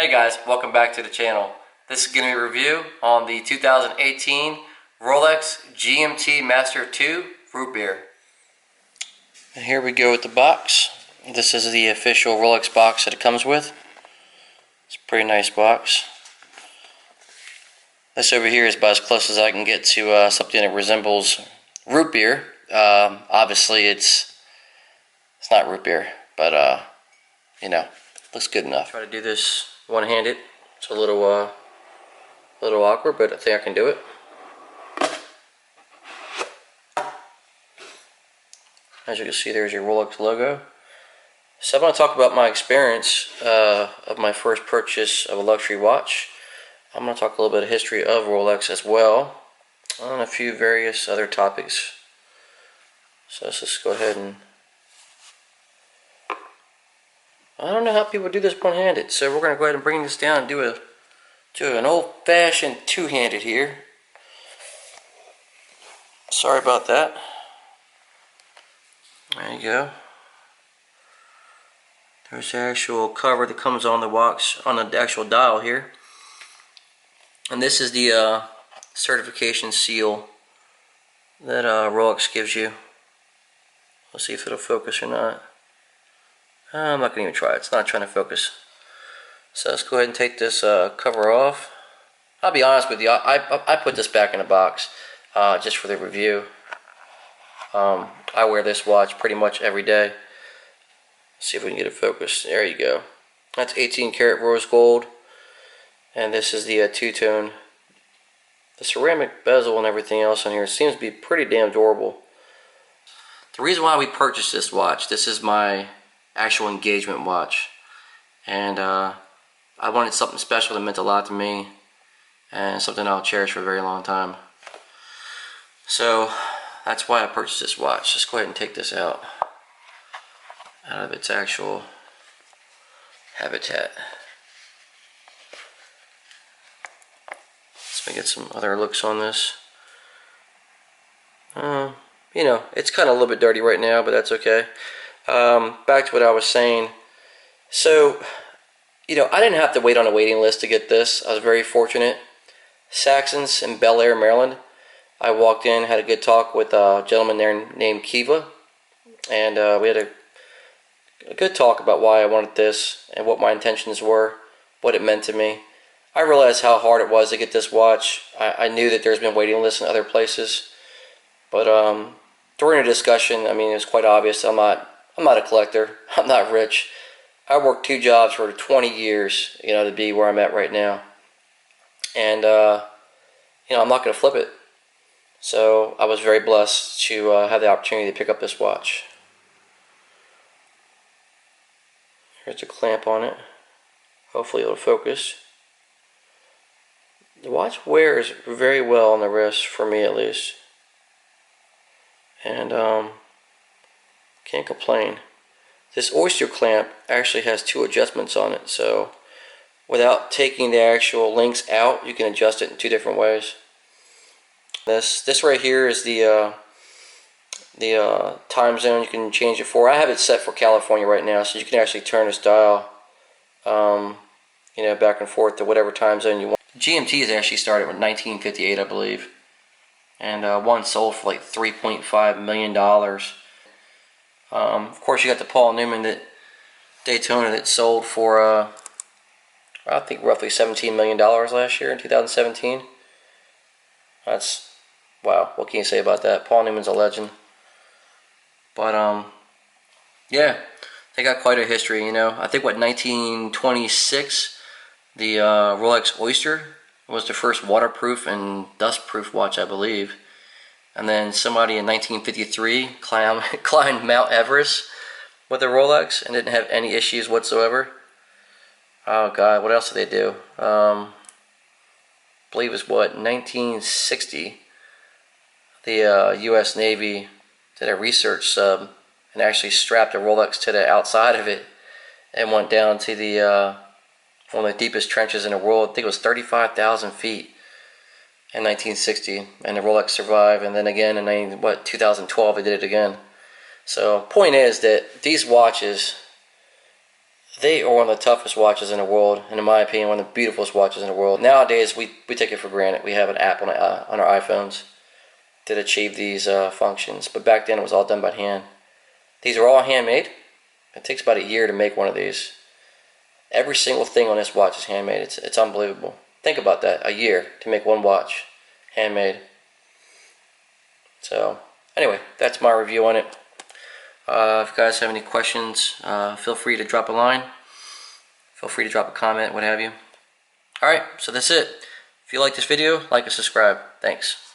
Hey guys, welcome back to the channel. This is going to be a review on the 2018 Rolex GMT Master 2 Root Beer. And here we go with the box. This is the official Rolex box that it comes with. It's a pretty nice box. This over here is about as close as I can get to something that resembles root beer. Obviously it's not root beer, but you know, looks good enough. Try to do this one-handed. It's a little awkward, but I think I can do it. As you can see, there's your Rolex logo. So I'm going to talk about my experience of my first purchase of a luxury watch. I'm going to talk a little bit of history of Rolex as well, on a few various other topics. So let's just go ahead and... I don't know how people do this one-handed, so we're going to go ahead and bring this down and do an old-fashioned two-handed here. Sorry about that. There you go. There's the actual cover that comes on the watch, on the actual dial here. And this is the certification seal that Rolex gives you. Let's see if it'll focus or not. I'm not going to even try it. It's not trying to focus. So let's go ahead and take this cover off. I'll be honest with you. I put this back in the box just for the review. I wear this watch pretty much every day. Let's see if we can get it focused. There you go. That's 18 karat rose gold. And this is the two-tone. The ceramic bezel and everything else on here seems to be pretty damn durable. The reason why we purchased this watch, this is my actual engagement watch, and I wanted something special that meant a lot to me and something I'll cherish for a very long time. So that's why I purchased this watch. Let's go ahead and take this out of its actual habitat. Let's get some other looks on this. You know, it's kind of a little bit dirty right now, but that's okay. Back to what I was saying. So, you know, I didn't have to wait on a waiting list to get this. I was very fortunate. Saxons in Bel Air, Maryland. I walked in, had a good talk with a gentleman there named Keva, and we had a good talk about why I wanted this and what my intentions were, what it meant to me. I realized how hard it was to get this watch. I knew that there's been waiting lists in other places, but during a discussion, I mean, it was quite obvious. I'm not a collector. I'm not rich. I worked 2 jobs for 20 years, you know, to be where I'm at right now. And, you know, I'm not going to flip it. So I was very blessed to have the opportunity to pick up this watch. Here's the clamp on it. Hopefully it'll focus. The watch wears very well on the wrist, for me at least. And, can't complain. This oyster clamp actually has 2 adjustments on it, so without taking the actual links out, you can adjust it in 2 different ways. This right here is the time zone you can change it for. I have it set for California right now, so you can actually turn this dial you know, back and forth to whatever time zone you want. The GMT is actually started in 1958, I believe, and one sold for like $3.5 million. Of course, you got the Paul Newman Daytona that sold for I think roughly $17 million last year in 2017. That's, wow, what can you say about that? Paul Newman's a legend. But yeah, they got quite a history, you know. I think 1926 the Rolex Oyster was the first waterproof and dustproof watch, I believe. And then somebody in 1953 climbed Mount Everest with a Rolex and didn't have any issues whatsoever. Oh God, what else did they do? I believe it was 1960. The U.S. Navy did a research sub and actually strapped a Rolex to the outside of it and went down to the one of the deepest trenches in the world. I think it was 35,000 feet. In 1960, and the Rolex survived, and then again in 2012 they did it again. So point is that these watches, They are one of the toughest watches in the world, and in my opinion, one of the beautifulest watches in the world. Nowadays, we take it for granted. We have an app on our iPhones that achieve these functions, but back then it was all done by hand. These are all handmade. It takes about a year to make one of these. Every single thing on this watch is handmade. It's unbelievable. Think about that, a year to make one watch, handmade. So, anyway, that's my review on it. If you guys have any questions, feel free to drop a line. Feel free to drop a comment, what have you. Alright, so that's it. If you like this video, like and subscribe. Thanks.